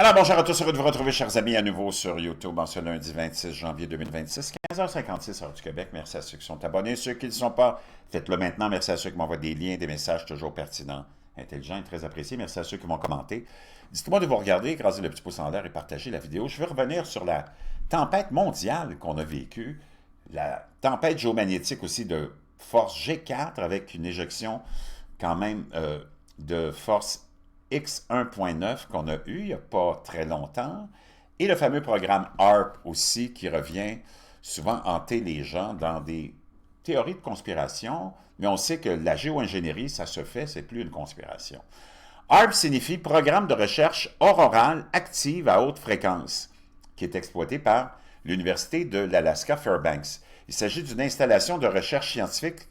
Alors, bonjour à tous, heureux de vous retrouver, chers amis, à nouveau sur YouTube en ce lundi 26 janvier 2026, 15h56, heure du Québec. Merci à ceux qui sont abonnés. Ceux qui ne le sont pas, faites-le maintenant. Merci à ceux qui m'envoient des liens, des messages toujours pertinents, intelligents et très appréciés. Merci à ceux qui m'ont commenté. Dites-moi de vous regarder, écraser le petit pouce en l'air et partager la vidéo. Je vais revenir sur la tempête mondiale qu'on a vécue, la tempête géomagnétique aussi de force G4 avec une éjection quand même de force X1.9 qu'on a eu il n'y a pas très longtemps, et le fameux programme HARP aussi qui revient souvent hanter les gens dans des théories de conspiration, mais on sait que la géo-ingénierie, ça se fait, c'est plus une conspiration. HARP signifie Programme de recherche aurorale active à haute fréquence, qui est exploité par l'Université de l'Alaska Fairbanks. Il s'agit d'une installation de recherche scientifique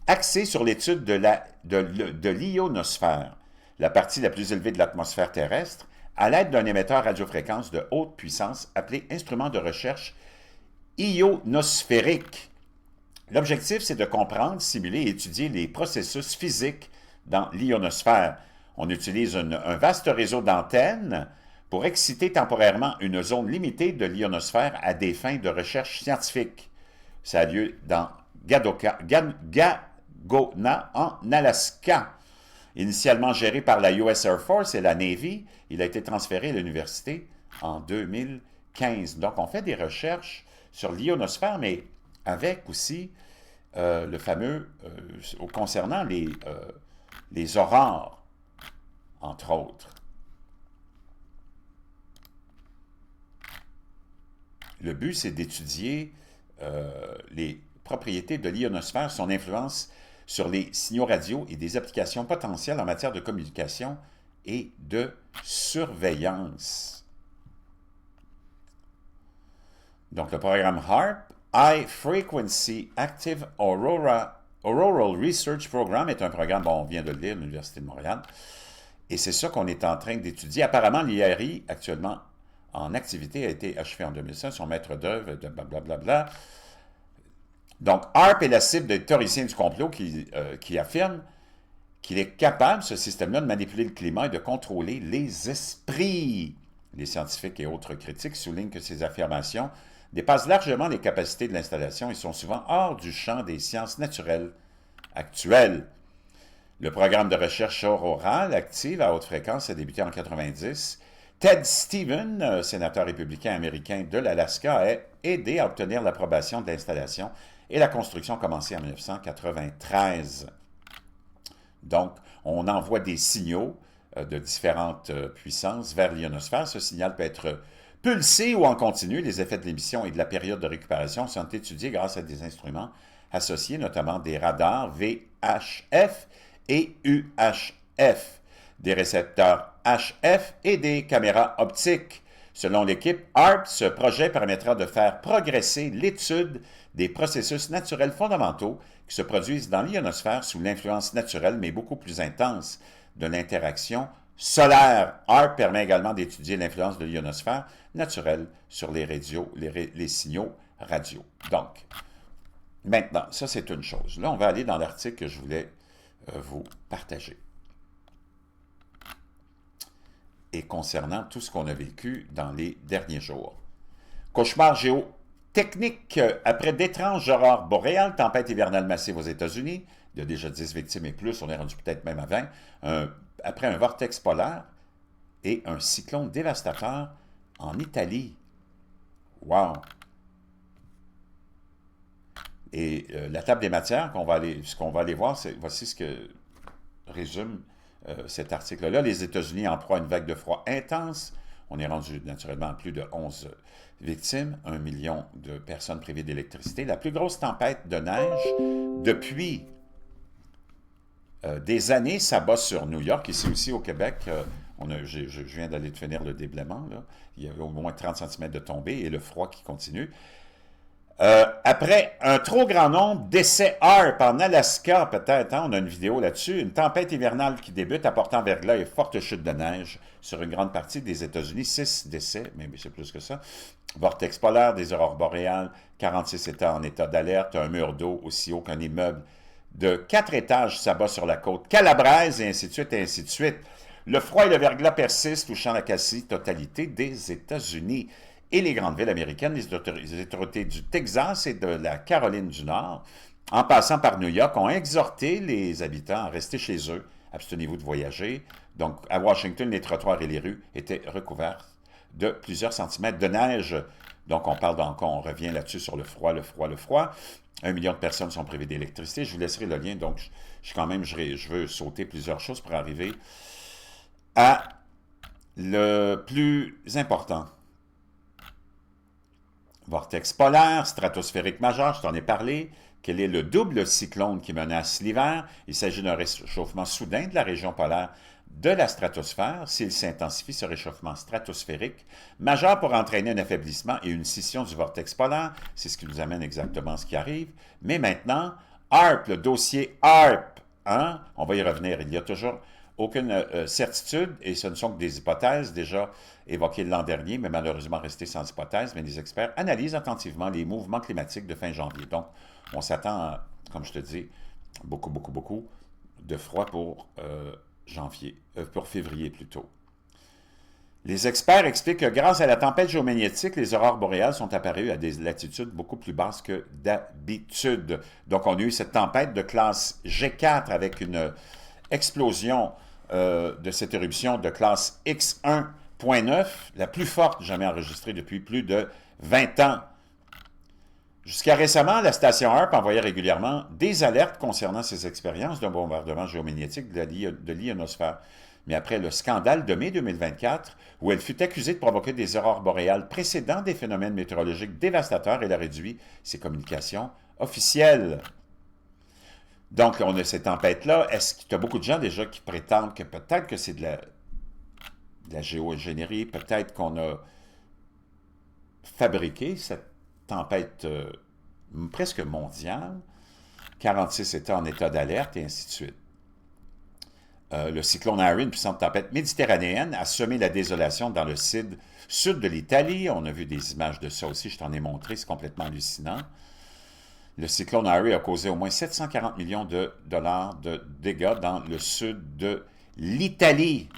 axée sur l'étude de l'ionosphère, la partie la plus élevée de l'atmosphère terrestre, à l'aide d'un émetteur radiofréquence de haute puissance appelé instrument de recherche ionosphérique. L'objectif, c'est de comprendre, simuler et étudier les processus physiques dans l'ionosphère. On utilise un vaste réseau d'antennes pour exciter temporairement une zone limitée de l'ionosphère à des fins de recherche scientifique. Ça a lieu dans Gagona, en Alaska. Initialement géré par la US Air Force et la Navy, il a été transféré à l'université en 2015. Donc, on fait des recherches sur l'ionosphère, mais avec aussi le fameux, concernant les aurores, entre autres. Le but, c'est d'étudier les propriétés de l'ionosphère, son influence sur les signaux radio et des applications potentielles en matière de communication et de surveillance. Donc, le programme HARP, High Frequency Active Auroral Research Program, est un programme, bon, on vient de le lire, à l'Université de Montréal, et c'est ça qu'on est en train d'étudier. Apparemment, l'IRI, actuellement en activité, a été achevé en 2005, son maître d'œuvre, de blablabla. Donc, HARP est la cible des théoriciens du complot qui affirment qu'il est capable, ce système-là, de manipuler le climat et de contrôler les esprits. Les scientifiques et autres critiques soulignent que ces affirmations dépassent largement les capacités de l'installation et sont souvent hors du champ des sciences naturelles actuelles. Le programme de recherche aurorale active à haute fréquence a débuté en 1990. Ted Stevens, sénateur républicain américain de l'Alaska, a aidé à obtenir l'approbation de l'installation et la construction a commencé en 1993. Donc, on envoie des signaux de différentes puissances vers l'ionosphère. Ce signal peut être pulsé ou en continu. Les effets de l'émission et de la période de récupération sont étudiés grâce à des instruments associés, notamment des radars VHF et UHF, des récepteurs HF et des caméras optiques. Selon l'équipe, HARP, ce projet permettra de faire progresser l'étude des processus naturels fondamentaux qui se produisent dans l'ionosphère sous l'influence naturelle, mais beaucoup plus intense, de l'interaction solaire. HARP permet également d'étudier l'influence de l'ionosphère naturelle sur les signaux radio. Donc, maintenant, ça c'est une chose. Là, on va aller dans l'article que je voulais vous partager. Et concernant tout ce qu'on a vécu dans les derniers jours. Cauchemar géotechnique. Après d'étranges aurores boréales, tempête hivernale massive aux États-Unis, il y a déjà 10 victimes et plus, on est rendu peut-être même à 20, après un vortex polaire et un cyclone dévastateur en Italie. Wow! Et la table des matières, ce qu'on va aller voir, voici ce que résume cet article-là. Les États-Unis en proie à une vague de froid intense. On est rendu naturellement à plus de 11 victimes, 1 million de personnes privées d'électricité. La plus grosse tempête de neige depuis des années s'abat sur New York. Ici aussi au Québec, je viens d'aller finir le déblaiement. Là. Il y a au moins 30 cm de tombée et le froid qui continue. Après un trop grand nombre d'essais HARP en Alaska, peut-être, hein, on a une vidéo là-dessus, une tempête hivernale qui débute apportant verglas et fortes chutes de neige sur une grande partie des États-Unis, 6 décès, mais c'est plus que ça. Vortex polaire, des aurores boréales, 46 États en état d'alerte, un mur d'eau aussi haut qu'un immeuble de 4 étages s'abat sur la côte calabraise, et ainsi de suite, et ainsi de suite. Le froid et le verglas persistent, touchant la quasi-totalité des États-Unis. Et les grandes villes américaines, les autorités du Texas et de la Caroline du Nord, en passant par New York, ont exhorté les habitants à rester chez eux. Abstenez-vous de voyager. Donc, à Washington, les trottoirs et les rues étaient recouverts de plusieurs centimètres de neige. Donc, on revient là-dessus sur le froid, le froid, le froid. 1 million de personnes sont privées d'électricité. Je vous laisserai le lien. Donc, je veux sauter plusieurs choses pour arriver à le plus important. Vortex polaire, stratosphérique majeur, je t'en ai parlé. Quel est le double cyclone qui menace l'hiver? Il s'agit d'un réchauffement soudain de la région polaire de la stratosphère. S'il s'intensifie, ce réchauffement stratosphérique majeur pour entraîner un affaiblissement et une scission du vortex polaire. C'est ce qui nous amène exactement à ce qui arrive. Mais maintenant, HAARP, le dossier HAARP, hein? On va y revenir. Il n'y a toujours aucune certitude, et ce ne sont que des hypothèses déjà évoquées l'an dernier, mais malheureusement restées sans hypothèse. Mais les experts analysent attentivement les mouvements climatiques de fin janvier. Donc, on s'attend à, comme je te dis, beaucoup, beaucoup, beaucoup de froid pour pour février plutôt. Les experts expliquent que grâce à la tempête géomagnétique, les aurores boréales sont apparues à des latitudes beaucoup plus basses que d'habitude. Donc, on a eu cette tempête de classe G4 avec une explosion de cette éruption de classe X1.9, la plus forte jamais enregistrée depuis plus de 20 ans. Jusqu'à récemment, la station HAARP envoyait régulièrement des alertes concernant ces expériences d'un bombardement géomagnétique de l'ionosphère. Mais après le scandale de mai 2024, où elle fut accusée de provoquer des aurores boréales précédant des phénomènes météorologiques dévastateurs, elle a réduit ses communications officielles. Donc, on a cette tempête-là. Est-ce qu'il y a beaucoup de gens déjà qui prétendent que peut-être que c'est de la géo-ingénierie, peut-être qu'on a fabriqué cette tempête presque mondiale, 46 États en état d'alerte et ainsi de suite. Le cyclone Harry, une puissante tempête méditerranéenne, a semé la désolation dans le sud de l'Italie. On a vu des images de ça aussi, je t'en ai montré, c'est complètement hallucinant. Le cyclone Harry a causé au moins 740 millions de dollars de dégâts dans le sud de l'Italie.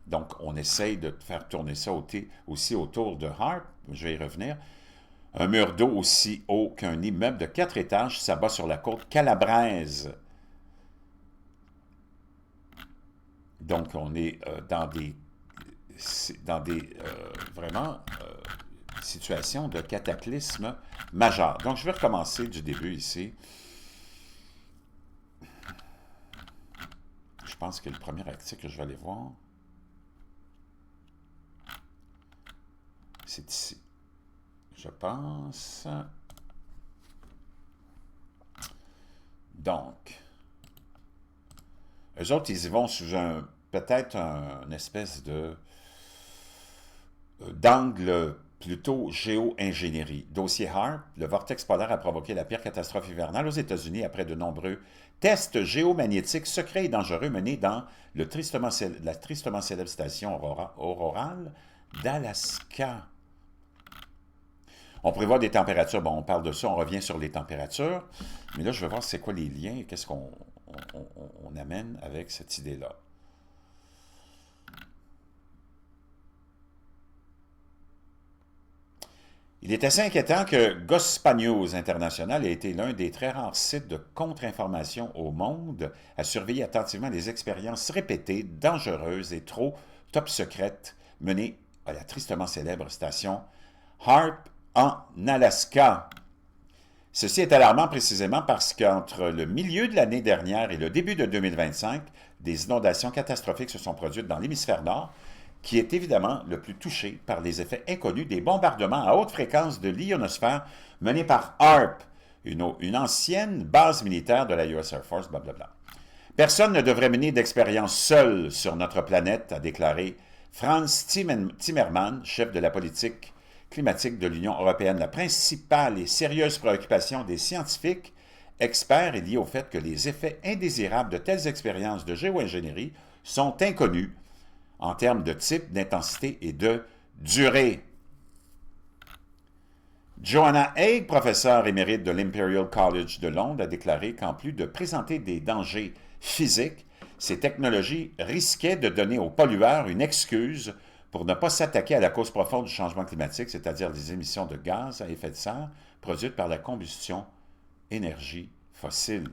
Donc, on essaye de faire tourner ça aussi autour de HAARP. Je vais y revenir. Un mur d'eau aussi haut qu'un immeuble de 4 étages s'abat sur la côte calabraise. Donc, on est dans des vraiment situations de cataclysme majeur. Donc, je vais recommencer du début ici. Je pense que le premier article que je vais aller voir, c'est ici. Je pense. Donc, eux autres, ils y vont sous peut-être une espèce d'angle plutôt géo-ingénierie. Dossier HAARP, le vortex polaire a provoqué la pire catastrophe hivernale aux États-Unis après de nombreux tests géomagnétiques secrets et dangereux menés dans la tristement célèbre station aurorale d'Alaska. On prévoit des températures, bon, on parle de ça, on revient sur les températures, mais là, je vais voir c'est quoi les liens et qu'est-ce qu'on amène avec cette idée-là. Il est assez inquiétant que Gospa News International ait été l'un des très rares sites de contre-information au monde à surveiller attentivement les expériences répétées, dangereuses et trop top secrètes menées à la tristement célèbre station HAARP en Alaska. Ceci est alarmant précisément parce qu'entre le milieu de l'année dernière et le début de 2025, des inondations catastrophiques se sont produites dans l'hémisphère nord, qui est évidemment le plus touché par les effets inconnus des bombardements à haute fréquence de l'ionosphère menés par HAARP, une ancienne base militaire de la US Air Force, blablabla. Personne ne devrait mener d'expérience seul sur notre planète, a déclaré Franz Timmermans, chef de la politique climatique de l'Union européenne. La principale et sérieuse préoccupation des scientifiques experts est liée au fait que les effets indésirables de telles expériences de géo-ingénierie sont inconnus en termes de type, d'intensité et de durée. Joanna Haig, professeure émérite de l'Imperial College de Londres, a déclaré qu'en plus de présenter des dangers physiques, ces technologies risquaient de donner aux pollueurs une excuse pour ne pas s'attaquer à la cause profonde du changement climatique, c'est-à-dire les émissions de gaz à effet de serre produites par la combustion énergie fossile.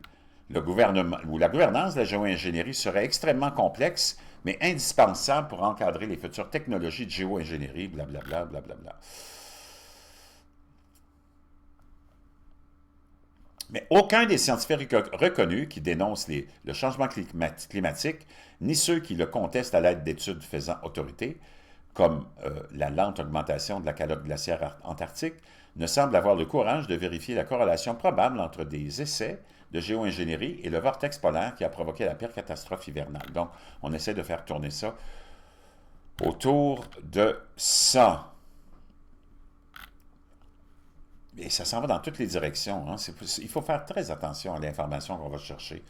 Le gouvernement ou la gouvernance de la géo-ingénierie serait extrêmement complexe, mais indispensable pour encadrer les futures technologies de géo-ingénierie, blablabla, blablabla. Mais aucun des scientifiques reconnus qui dénoncent le changement climatique, ni ceux qui le contestent à l'aide d'études faisant autorité, comme la lente augmentation de la calotte glaciaire antarctique, ne semblent avoir le courage de vérifier la corrélation probable entre des essais de géo-ingénierie et le vortex polaire qui a provoqué la pire catastrophe hivernale. Donc, on essaie de faire tourner ça autour de ça. Et ça s'en va dans toutes les directions. Hein. Il faut faire très attention à l'information qu'on va chercher.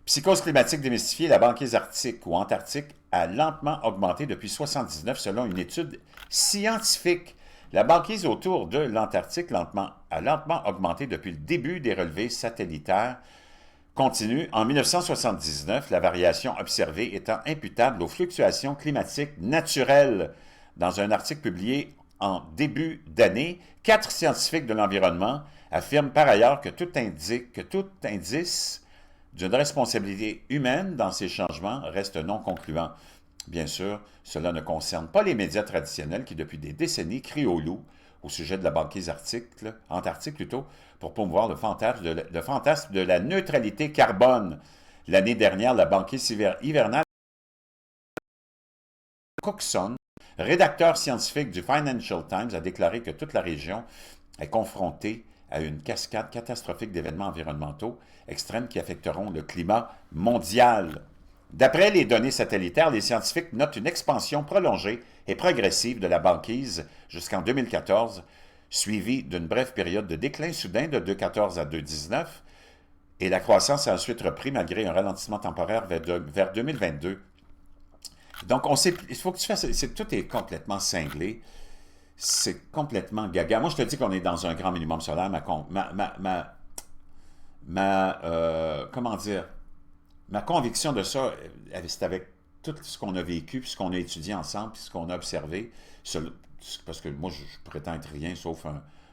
Psychose climatique démystifiée, la banquise arctique ou antarctique a lentement augmenté depuis 1979 selon une étude scientifique. La banquise autour de l'Antarctique a lentement augmenté depuis le début des relevés satellitaires continus. En 1979, la variation observée étant imputable aux fluctuations climatiques naturelles. Dans un article publié en début d'année, 4 scientifiques de l'environnement affirment par ailleurs que tout indice d'une responsabilité humaine dans ces changements reste non concluant. Bien sûr, cela ne concerne pas les médias traditionnels qui, depuis des décennies, crient au loup au sujet de la banquise antarctique plutôt, pour promouvoir le fantasme de la neutralité carbone. L'année dernière, la banquise hivernale Cookson, rédacteur scientifique du Financial Times, a déclaré que toute la région est confrontée à une cascade catastrophique d'événements environnementaux extrêmes qui affecteront le climat mondial. D'après les données satellitaires, les scientifiques notent une expansion prolongée et progressive de la banquise jusqu'en 2014, suivie d'une brève période de déclin soudain de 2014 à 2019, et la croissance a ensuite repris malgré un ralentissement temporaire vers 2022. Donc, il faut que tu fasses... tout est complètement cinglé. C'est complètement gaga. Moi, je te dis qu'on est dans un grand minimum solaire. Comment dire? Ma conviction de ça, c'est avec tout ce qu'on a vécu, puis ce qu'on a étudié ensemble, puis ce qu'on a observé. Parce que moi, je prétends être rien sauf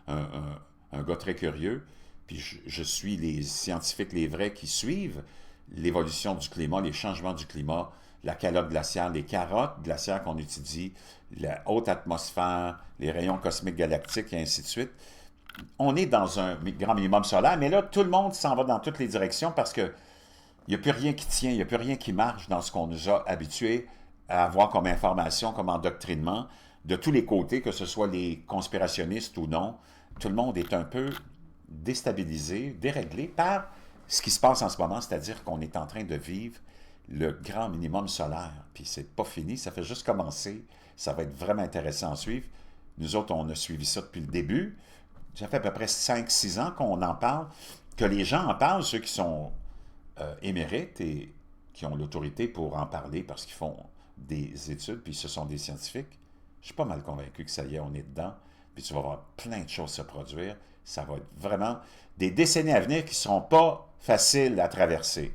un gars très curieux. Puis je suis les scientifiques, les vrais, qui suivent l'évolution du climat, les changements du climat, la calotte glaciaire, les carottes glaciaires qu'on étudie, la haute atmosphère, les rayons cosmiques galactiques et ainsi de suite. On est dans un grand minimum solaire, mais là, tout le monde s'en va dans toutes les directions parce que il n'y a plus rien qui tient, il n'y a plus rien qui marche dans ce qu'on nous a habitués à avoir comme information, comme endoctrinement, de tous les côtés, que ce soit les conspirationnistes ou non. Tout le monde est un peu déstabilisé, déréglé par ce qui se passe en ce moment, c'est-à-dire qu'on est en train de vivre le grand minimum solaire. Puis c'est pas fini, ça fait juste commencer. Ça va être vraiment intéressant à suivre. Nous autres, on a suivi ça depuis le début. Ça fait à peu près 5-6 ans qu'on en parle, que les gens en parlent, ceux qui sont émérites et qui ont l'autorité pour en parler parce qu'ils font des études, puis ce sont des scientifiques. Je suis pas mal convaincu que ça y est, on est dedans, puis tu vas voir plein de choses se produire. Ça va être vraiment des décennies à venir qui ne seront pas faciles à traverser.